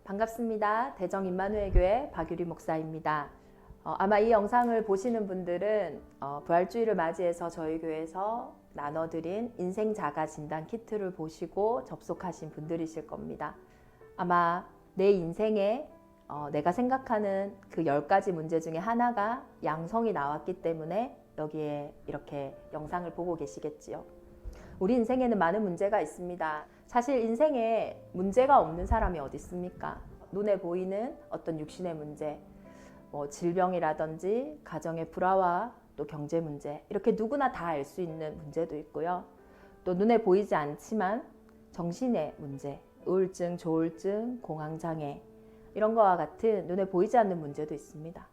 반갑습니다. 대정 임마누엘교회 박유리 목사입니다. 아마 이 영상을 보시는 분들은 부활주의를 맞이해서 저희 교회에서 나눠드린 인생 자가 진단 키트를 보시고 접속하신 분들이실 겁니다. 아마 내 인생에 내가 생각하는 그 10가지 문제 중에 하나가 양성이 나왔기 때문에 여기에 이렇게 영상을 보고 계시겠지요. 우리 인생에는 많은 문제가 있습니다. 사실 인생에 문제가 없는 사람이 어디 있습니까? 눈에 보이는 어떤 육신의 문제, 질병이라든지 가정의 불화와 또 경제 문제, 이렇게 누구나 다 알 수 있는 문제도 있고요. 또 눈에 보이지 않지만 정신의 문제, 우울증, 조울증, 공황장애 이런 거와 같은 눈에 보이지 않는 문제도 있습니다.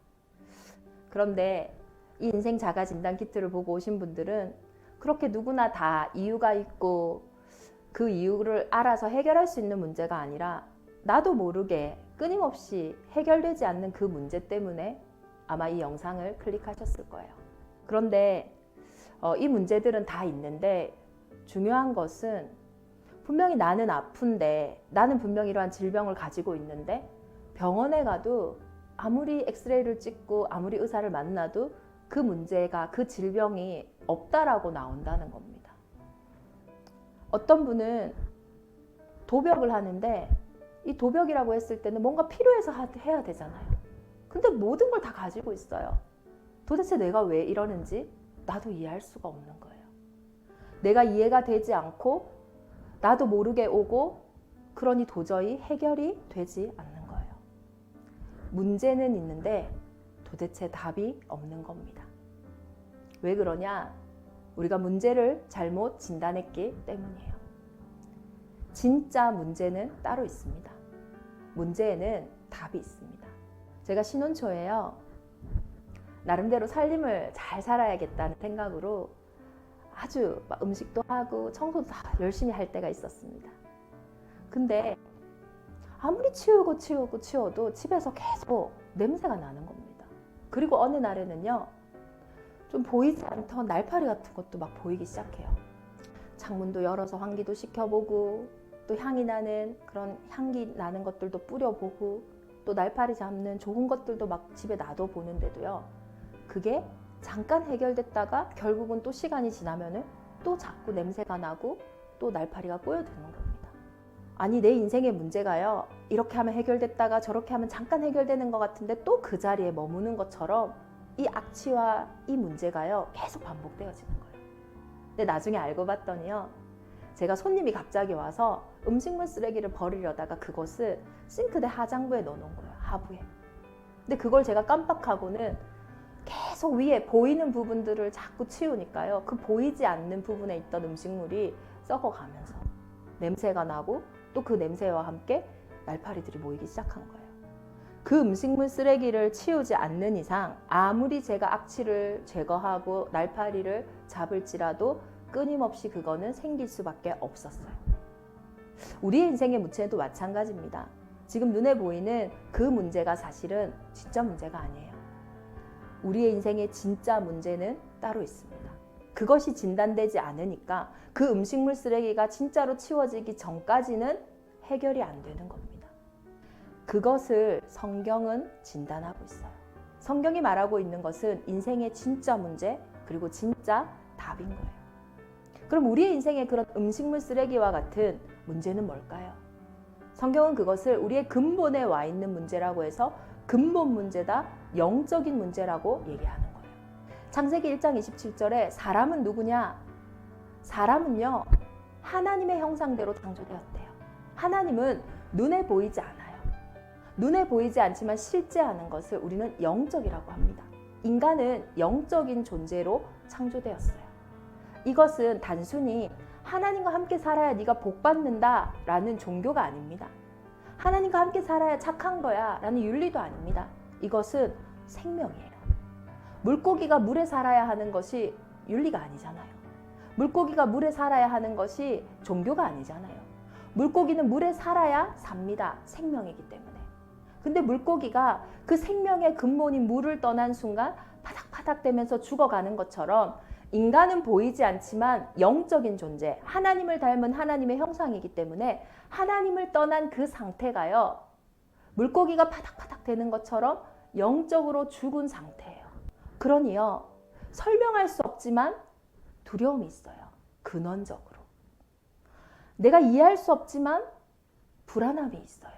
그런데 이 인생 자가 진단 키트를 보고 오신 분들은 그렇게 누구나 다 이유가 있고 그 이유를 알아서 해결할 수 있는 문제가 아니라 나도 모르게 끊임없이 해결되지 않는 그 문제 때문에 아마 이 영상을 클릭하셨을 거예요. 그런데 이 문제들은 다 있는데 중요한 것은 분명히 나는 아픈데 나는 분명히 이러한 질병을 가지고 있는데 병원에 가도 아무리 엑스레이를 찍고 아무리 의사를 만나도 그 문제가 그 질병이 없다라고 나온다는 겁니다. 어떤 분은 도벽을 하는데 이 도벽이라고 했을 때는 뭔가 필요해서 해야 되잖아요. 근데 모든 걸 다 가지고 있어요. 도대체 내가 왜 이러는지 나도 이해할 수가 없는 거예요. 내가 이해가 되지 않고 나도 모르게 오고 그러니 도저히 해결이 되지 않는 거예요. 문제는 있는데 도대체 답이 없는 겁니다. 왜 그러냐? 우리가 문제를 잘못 진단했기 때문이에요. 진짜 문제는 따로 있습니다. 문제에는 답이 있습니다. 제가 신혼초에요. 나름대로 살림을 잘 살아야겠다는 생각으로 아주 음식도 하고 청소도 다 열심히 할 때가 있었습니다. 근데 아무리 치워도 집에서 계속 냄새가 나는 겁니다. 그리고 어느 날에는요, 좀 보이지 않던 날파리 같은 것도 막 보이기 시작해요. 창문도 열어서 환기도 시켜보고 또 향이 나는 그런 향기 나는 것들도 뿌려보고 또 날파리 잡는 좋은 것들도 막 집에 놔둬보는데도요, 그게 잠깐 해결됐다가 결국은 또 시간이 지나면은 또 자꾸 냄새가 나고 또 날파리가 꼬여드는 겁니다. 아니, 내 인생의 문제가요, 이렇게 하면 해결됐다가 저렇게 하면 잠깐 해결되는 것 같은데 또 그 자리에 머무는 것처럼 이 악취와 이 문제가요 계속 반복되어지는 거예요. 근데 나중에 알고 봤더니요, 제가 손님이 갑자기 와서 음식물 쓰레기를 버리려다가 그것을 싱크대 하장부에 넣어놓은 거예요. 하부에. 근데 그걸 제가 깜빡하고는 계속 위에 보이는 부분들을 자꾸 치우니까요, 그 보이지 않는 부분에 있던 음식물이 썩어가면서 냄새가 나고 또 그 냄새와 함께 날파리들이 모이기 시작한 거예요. 그 음식물 쓰레기를 치우지 않는 이상 아무리 제가 악취를 제거하고 날파리를 잡을지라도 끊임없이 그거는 생길 수밖에 없었어요. 우리의 인생의 문제도 마찬가지입니다. 지금 눈에 보이는 그 문제가 사실은 진짜 문제가 아니에요. 우리의 인생의 진짜 문제는 따로 있습니다. 그것이 진단되지 않으니까 그 음식물 쓰레기가 진짜로 치워지기 전까지는 해결이 안 되는 겁니다. 그것을 성경은 진단하고 있어요. 성경이 말하고 있는 것은 인생의 진짜 문제, 그리고 진짜 답인 거예요. 그럼 우리의 인생의 그런 음식물 쓰레기와 같은 문제는 뭘까요? 성경은 그것을 우리의 근본에 와 있는 문제라고 해서 근본 문제다, 영적인 문제라고 얘기하는 거예요. 창세기 1장 27절에 사람은 누구냐? 사람은요, 하나님의 형상대로 창조되었대요. 하나님은 눈에 보이지 않아요. 눈에 보이지 않지만 실제하는 것을 우리는 영적이라고 합니다. 인간은 영적인 존재로 창조되었어요. 이것은 단순히 하나님과 함께 살아야 네가 복 받는다 라는 종교가 아닙니다. 하나님과 함께 살아야 착한 거야 라는 윤리도 아닙니다. 이것은 생명이에요. 물고기가 물에 살아야 하는 것이 윤리가 아니잖아요. 물고기가 물에 살아야 하는 것이 종교가 아니잖아요. 물고기는 물에 살아야 삽니다. 생명이기 때문에. 근데 물고기가 그 생명의 근본인 물을 떠난 순간 파닥파닥 되면서 죽어가는 것처럼 인간은 보이지 않지만 영적인 존재, 하나님을 닮은 하나님의 형상이기 때문에 하나님을 떠난 그 상태가요, 물고기가 파닥파닥 되는 것처럼 영적으로 죽은 상태예요. 그러니요, 설명할 수 없지만 두려움이 있어요. 근원적으로. 내가 이해할 수 없지만 불안함이 있어요.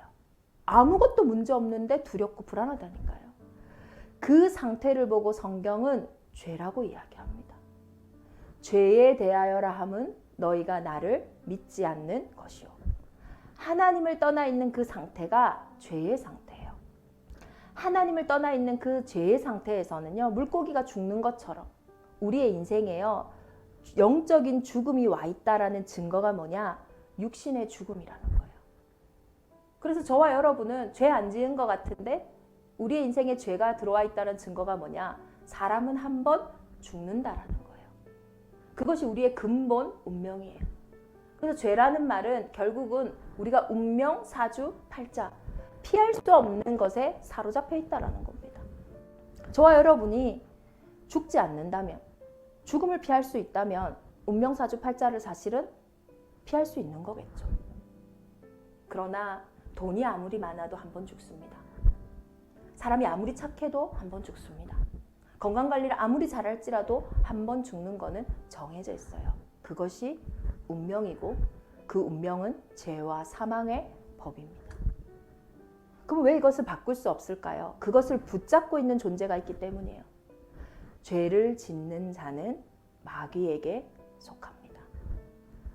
아무것도 문제 없는데 두렵고 불안하다니까요. 그 상태를 보고 성경은 죄라고 이야기합니다. 죄에 대하여라 함은 너희가 나를 믿지 않는 것이요. 하나님을 떠나 있는 그 상태가 죄의 상태예요. 하나님을 떠나 있는 그 죄의 상태에서는요, 물고기가 죽는 것처럼 우리의 인생에요, 영적인 죽음이 와 있다라는 증거가 뭐냐? 육신의 죽음이라는 거예요. 그래서 저와 여러분은 죄 안 지은 것 같은데 우리의 인생에 죄가 들어와 있다는 증거가 뭐냐? 사람은 한 번 죽는다라는 거예요. 그것이 우리의 근본 운명이에요. 그래서 죄라는 말은 결국은 우리가 운명, 사주, 팔자, 피할 수 없는 것에 사로잡혀 있다라는 겁니다. 저와 여러분이 죽지 않는다면, 죽음을 피할 수 있다면 운명, 사주, 팔자를 사실은 피할 수 있는 거겠죠. 그러나 돈이 아무리 많아도 한 번 죽습니다. 사람이 아무리 착해도 한 번 죽습니다. 건강관리를 아무리 잘할지라도 한 번 죽는 거는 정해져 있어요. 그것이 운명이고 그 운명은 죄와 사망의 법입니다. 그럼 왜 이것을 바꿀 수 없을까요? 그것을 붙잡고 있는 존재가 있기 때문이에요. 죄를 짓는 자는 마귀에게 속합니다.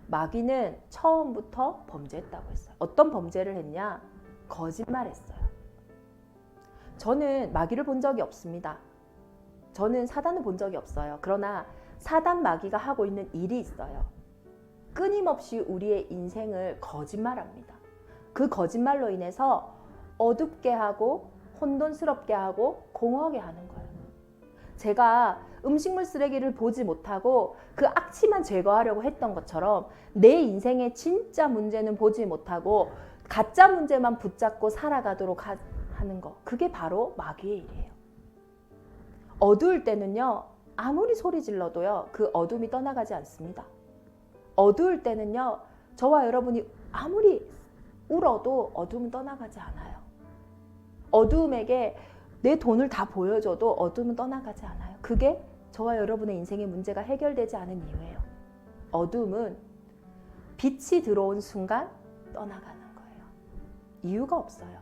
마귀는 처음부터 범죄했다고 했어요. 어떤 범죄를 했냐? 거짓말했어요. 저는 마귀를 본 적이 없습니다. 저는 사단을 본 적이 없어요. 그러나 사단 마귀가 하고 있는 일이 있어요. 끊임없이 우리의 인생을 거짓말합니다. 그 거짓말로 인해서 어둡게 하고 혼돈스럽게 하고 공허하게 하는 거예요. 제가 음식물 쓰레기를 보지 못하고 그 악취만 제거하려고 했던 것처럼 내 인생의 진짜 문제는 보지 못하고 가짜 문제만 붙잡고 살아가도록 하는 거, 그게 바로 마귀의 일이에요. 어두울 때는요, 아무리 소리 질러도요, 그 어둠이 떠나가지 않습니다. 어두울 때는요, 저와 여러분이 아무리 울어도 어둠은 떠나가지 않아요. 어두움에게 내 돈을 다 보여줘도 어둠은 떠나가지 않아요. 그게 저와 여러분의 인생의 문제가 해결되지 않은 이유예요. 어둠은 빛이 들어온 순간 떠나가는 거예요. 이유가 없어요.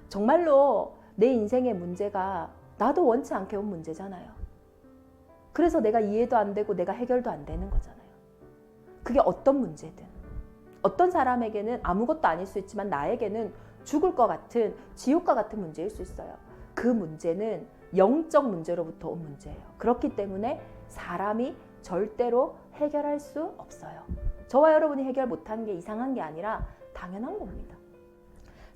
정말로 내 인생의 문제가 나도 원치 않게 온 문제잖아요. 그래서 내가 이해도 안 되고 내가 해결도 안 되는 거잖아요. 그게 어떤 문제든. 어떤 사람에게는 아무것도 아닐 수 있지만 나에게는 죽을 것 같은 지옥과 같은 문제일 수 있어요. 그 문제는 영적 문제로부터 온 문제예요. 그렇기 때문에 사람이 절대로 해결할 수 없어요. 저와 여러분이 해결 못한 게 이상한 게 아니라 당연한 겁니다.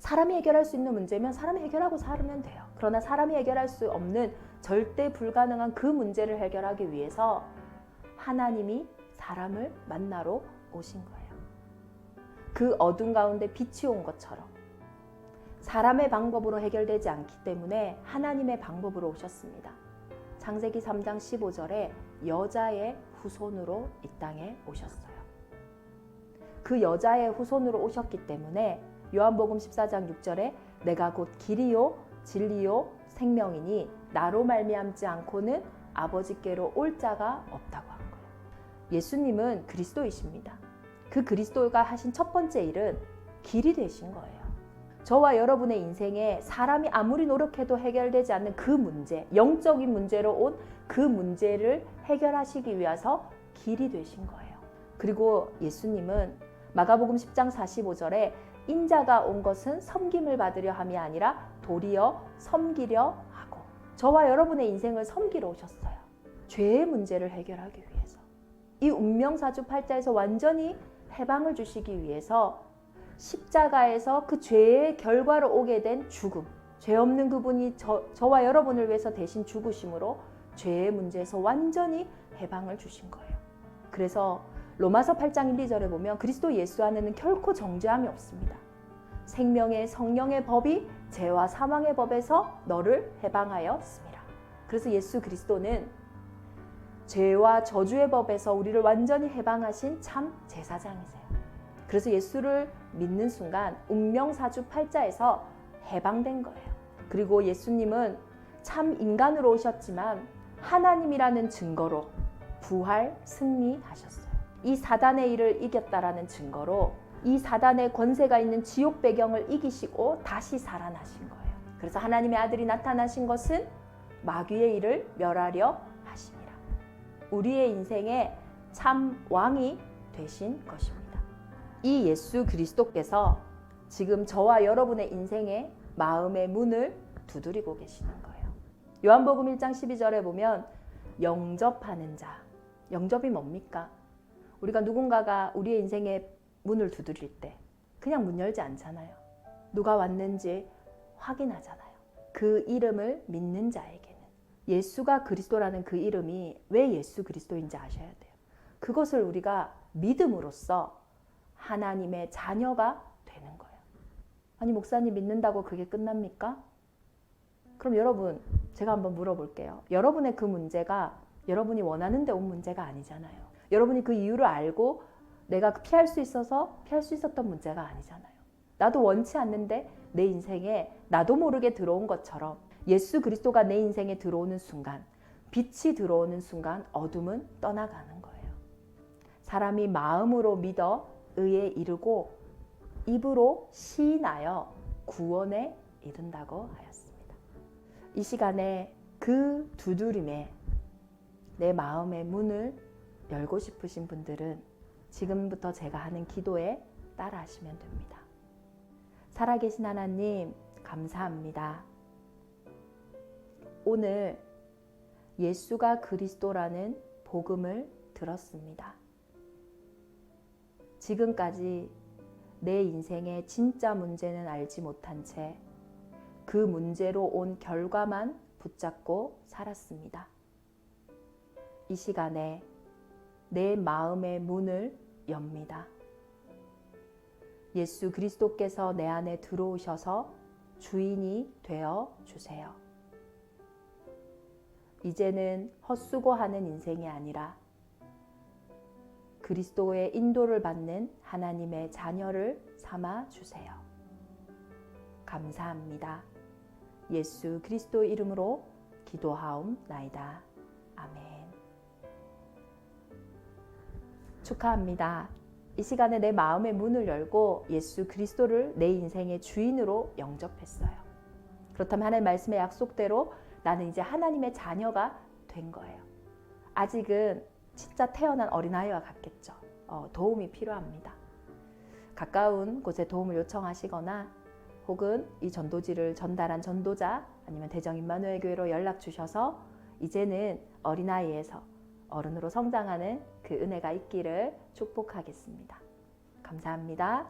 사람이 해결할 수 있는 문제면 사람이 해결하고 살면 돼요. 그러나 사람이 해결할 수 없는 절대 불가능한 그 문제를 해결하기 위해서 하나님이 사람을 만나러 오신 거예요. 그 어둠 가운데 빛이 온 것처럼 사람의 방법으로 해결되지 않기 때문에 하나님의 방법으로 오셨습니다. 창세기 3장 15절에 여자의 후손으로 이 땅에 오셨어요. 그 여자의 후손으로 오셨기 때문에 요한복음 14장 6절에 내가 곧 길이요 진리요 생명이니 나로 말미암지 않고는 아버지께로 올 자가 없다고 한 거예요. 예수님은 그리스도이십니다. 그 그리스도가 하신 첫 번째 일은 길이 되신 거예요. 저와 여러분의 인생에 사람이 아무리 노력해도 해결되지 않는 그 문제, 영적인 문제로 온 그 문제를 해결하시기 위해서 길이 되신 거예요. 그리고 예수님은 마가복음 10장 45절에 인자가 온 것은 섬김을 받으려 함이 아니라 도리어 섬기려 하고, 저와 여러분의 인생을 섬기러 오셨어요. 죄의 문제를 해결하기 위해서. 이 운명사주팔자에서 완전히 해방을 주시기 위해서 십자가에서 그 죄의 결과로 오게 된 죽음, 죄 없는 그분이 저와 여러분을 위해서 대신 죽으심으로 죄의 문제에서 완전히 해방을 주신 거예요. 그래서 로마서 8장 1, 2절에 보면 그리스도 예수 안에는 결코 정죄함이 없습니다. 생명의 성령의 법이 죄와 사망의 법에서 너를 해방하였습니다. 그래서 예수 그리스도는 죄와 저주의 법에서 우리를 완전히 해방하신 참 제사장이세요. 그래서 예수를 믿는 순간 운명사주 팔자에서 해방된 거예요. 그리고 예수님은 참 인간으로 오셨지만 하나님이라는 증거로 부활 승리하셨어요. 이 사단의 일을 이겼다라는 증거로 이 사단의 권세가 있는 지옥 배경을 이기시고 다시 살아나신 거예요. 그래서 하나님의 아들이 나타나신 것은 마귀의 일을 멸하려 하심이라. 우리의 인생에 참 왕이 되신 것입니다. 이 예수 그리스도께서 지금 저와 여러분의 인생에 마음의 문을 두드리고 계시는 거예요. 요한복음 1장 12절에 보면 영접하는 자. 영접이 뭡니까? 우리가 누군가가 우리의 인생에 문을 두드릴 때 그냥 문 열지 않잖아요. 누가 왔는지 확인하잖아요. 그 이름을 믿는 자에게는 예수가 그리스도라는 그 이름이 왜 예수 그리스도인지 아셔야 돼요. 그것을 우리가 믿음으로써 하나님의 자녀가 되는 거예요. 아니 목사님 믿는다고 그게 끝납니까? 그럼 여러분 제가 한번 물어볼게요. 여러분의 그 문제가 여러분이 원하는 데 온 문제가 아니잖아요. 여러분이 그 이유를 알고 내가 피할 수 있어서 피할 수 있었던 문제가 아니잖아요. 나도 원치 않는데 내 인생에 나도 모르게 들어온 것처럼 예수 그리스도가 내 인생에 들어오는 순간, 빛이 들어오는 순간 어둠은 떠나가는 거예요. 사람이 마음으로 믿어 의에 이르고 입으로 시인하여 구원에 이른다고 하였습니다. 이 시간에 그 두드림에 내 마음의 문을 열고 싶으신 분들은 지금부터 제가 하는 기도에 따라 하시면 됩니다. 살아계신 하나님 감사합니다. 오늘 예수가 그리스도라는 복음을 들었습니다. 지금까지 내 인생의 진짜 문제는 알지 못한 채 그 문제로 온 결과만 붙잡고 살았습니다. 이 시간에 내 마음의 문을 엽니다. 예수 그리스도께서 내 안에 들어오셔서 주인이 되어 주세요. 이제는 헛수고하는 인생이 아니라 그리스도의 인도를 받는 하나님의 자녀를 삼아 주세요. 감사합니다. 예수 그리스도 이름으로 기도하옵나이다. 아멘. 축하합니다. 이 시간에 내 마음의 문을 열고 예수 그리스도를 내 인생의 주인으로 영접했어요. 그렇다면 하나님의 말씀의 약속대로 나는 이제 하나님의 자녀가 된 거예요. 아직은 진짜 태어난 어린아이와 같겠죠. 도움이 필요합니다. 가까운 곳에 도움을 요청하시거나 혹은 이 전도지를 전달한 전도자 아니면 대정 임마누엘 교회로 연락 주셔서 이제는 어린아이에서 어른으로 성장하는 그 은혜가 있기를 축복하겠습니다. 감사합니다.